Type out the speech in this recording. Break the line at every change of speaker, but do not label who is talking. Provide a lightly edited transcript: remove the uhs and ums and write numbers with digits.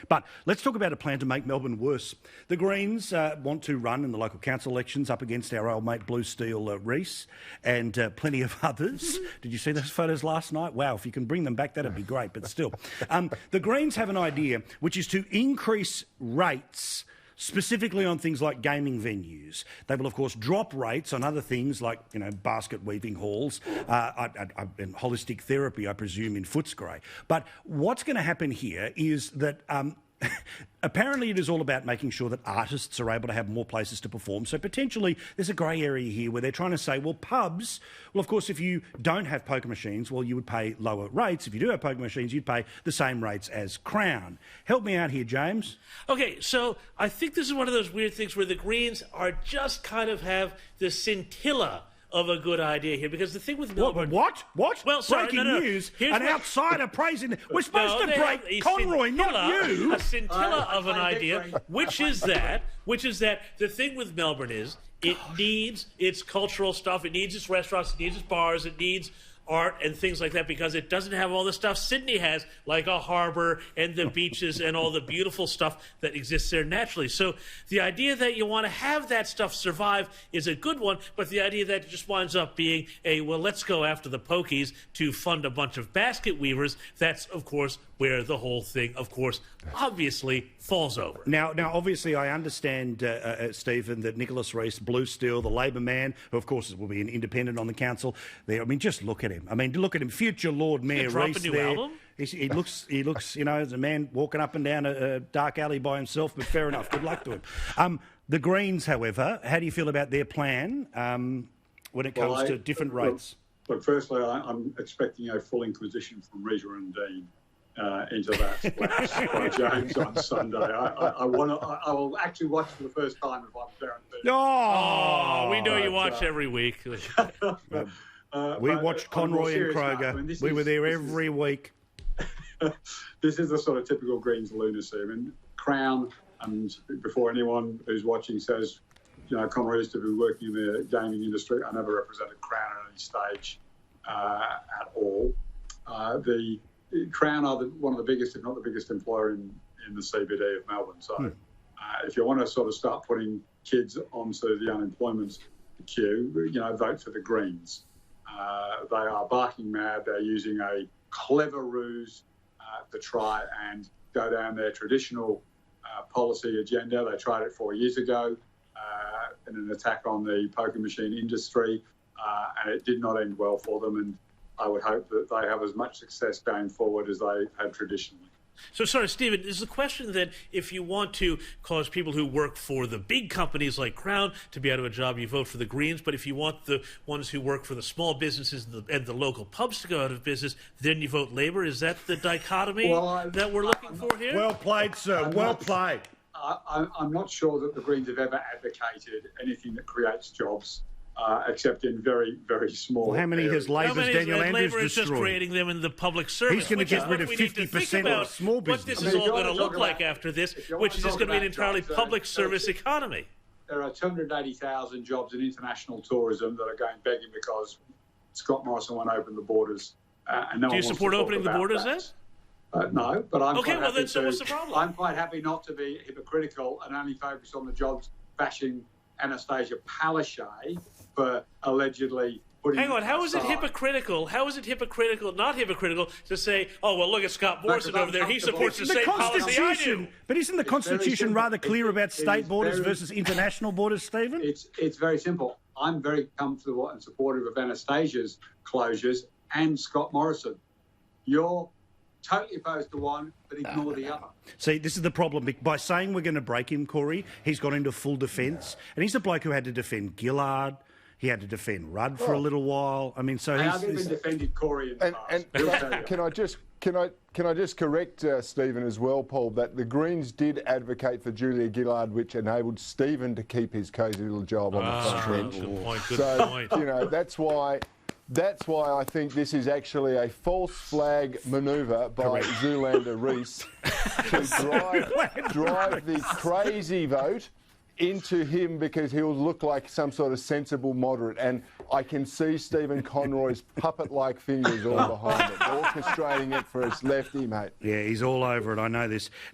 But let's talk about a plan to make Melbourne worse. The Greens want to run in the local council elections up against our old mate Blue Steel Reese and plenty of others. Did you see those photos last night? Wow, if you can bring them back, that'd be great, but still. The Greens have an idea, which is to increase rates specifically on things like gaming venues. They will, of course, drop rates on other things like, basket weaving halls and holistic therapy, I presume, in Footscray. But what's going to happen here is that apparently it is all about making sure that artists are able to have more places to perform. So potentially there's a grey area here where they're trying to say, well, pubs, well, of course, if you don't have poker machines, well, you would pay lower rates. If you do have poker machines, you'd pay the same rates as Crown. Help me out here, James.
Okay, so I think this is one of those weird things where the Greens are just kind of have the scintilla of a good idea here, because the thing with Melbourne...
What?
Well, sorry,
breaking news, an outsider praising... We're supposed to break Conroy, not you!
A scintilla of an idea, which is that the thing with Melbourne is it needs its cultural stuff, it needs its restaurants, it needs its bars, it needs art and things like that, because it doesn't have all the stuff Sydney has, like a harbour and the beaches and all the beautiful stuff that exists there naturally. So the idea that you want to have that stuff survive is a good one, but the idea that it just winds up being well, let's go after the pokies to fund a bunch of basket weavers, that's, of course, where the whole thing, of course, obviously falls over.
Now, obviously, I understand, Stephen, that Nicholas Reese, Blue Steel, the Labor man, who, of course, will be an independent on the council there. I mean, just look at him. Look at him, future Lord Mayor Reese there.
Album?
He looks, as a man walking up and down a dark alley by himself, but fair enough. Good luck to him. The Greens, however, how do you feel about their plan when it comes to different rates?
Look, firstly, I'm expecting a full inquisition from Rita and Dean into that splash by James on Sunday. I will actually watch for the first time if I'm there.
Oh, we know you watch every week.
We watched Conroy and Kroger. We were there every week.
This is the sort of typical Greens lunacy. I mean, Crown, and before anyone who's watching says, Conroy used to be working in the gaming industry. I never represented Crown at any stage at all. The Crown are one of the biggest, if not the biggest, employer in the CBD of Melbourne. So if you want to sort of start putting kids onto the unemployment queue, vote for the Greens. They are barking mad. They're using a clever ruse to try and go down their traditional policy agenda. They tried it 4 years ago in an attack on the poker machine industry, and it did not end well for them. And I would hope that they have as much success going forward as they have traditionally.
So, sorry, Stephen, is the question that if you want to cause people who work for the big companies like Crown to be out of a job, you vote for the Greens, but if you want the ones who work for the small businesses and the local pubs to go out of business, then you vote Labor? Is that the dichotomy that we're looking for here?
Well played, sir. Well played.
I'm not sure that the Greens have ever advocated anything that creates jobs. Except in very, very small
how many
areas.
has Labor's Daniel Andrews
Labour is just creating them in the public service.
He's going to get rid of 50% of small business.
What this is all going to look like after this, which is just going to be an entirely public service economy.
There are 280,000 jobs in international tourism that are going begging because Scott Morrison won't open the borders. And no
Do you support opening the borders then?
No, but I'm
okay.
Quite
Well,
happy
then, so what's the problem?
I'm quite happy not to be hypocritical and only focus on the jobs bashing Anastasia Palaszczuk for allegedly putting...
Hang on, how is it hypocritical? How is it hypocritical, not hypocritical, to say, oh, well, look at Scott Morrison over there. He supports the same policy I do.
But isn't the Constitution rather clear about state borders versus international borders, Stephen?
It's very simple. I'm very comfortable and supportive of Anastasia's closures and Scott Morrison. You're totally opposed to one, but ignore the other.
See, this is the problem. By saying we're going to break him, Corey, he's gone into full defence. And he's the bloke who had to defend Gillard. He had to defend Rudd for a little while. I mean, so
I haven't even defended Corey in the past.
Can I just correct Stephen as well, Paul, that the Greens did advocate for Julia Gillard, which enabled Stephen to keep his cosy little job on the front bench.
Good point. Good point.
That's why I think this is actually a false flag manoeuvre by Zoolander Reese to drive the crazy vote into him, because he'll look like some sort of sensible moderate. And I can see Stephen Conroy's puppet-like fingers all behind it, orchestrating it for his lefty, mate.
Yeah, he's all over it. I know this.